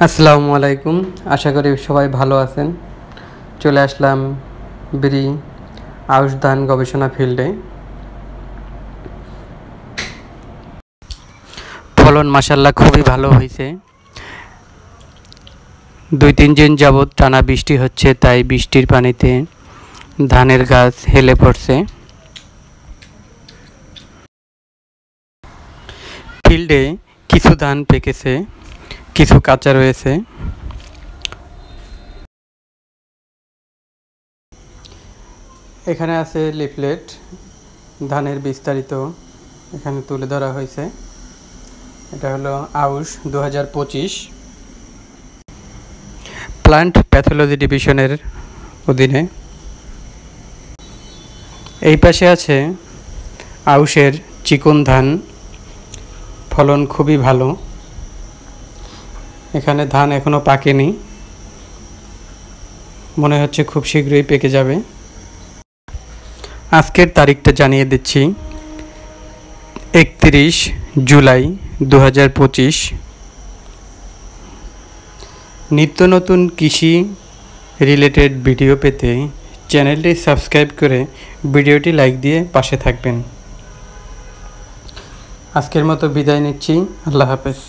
আসসালামু আলাইকুম। আশা করি সবাই ভালো আছেন। চলে আসলাম বিরি আউশ ধান গবেষণা ফিল্ডে। ফলন মাশাআল্লাহ খুবই ভালো হয়েছে। 2-3 দিন যাবৎ টানা বৃষ্টি হচ্ছে, তাই বৃষ্টির পানিতে ধানের গাছ হেলে পড়ছে। ফিল্ডে কিছু ধান পেকেছে, কিছু কাঁচা রয়েছে। এখানে আছে লিফলেট, ধানের বিস্তারিত এখানে তুলে ধরা হয়েছে। এটা হলো আউশ 2025 প্লান্ট প্যাথোলজি ডিভিশনের অধীনে। এই পাশে আছে আউশের চিকন ধান, ফলন খুবই ভালো। এখানে ধান এখনো পাকেনি, মনে হচ্ছে খুব শীঘ্রই পেকে যাবে। আজকের তারিখটা জানিয়ে দিচ্ছি, 31 জুলাই 2025। নিত্য নতুন কৃষি রিলেটেড ভিডিও পেতে চ্যানেলটি সাবস্ক্রাইব করে ভিডিওটি লাইক দিয়ে পাশে থাকবেন। আজকের মতো বিদায় নিচ্ছি। আল্লাহ হাফেজ।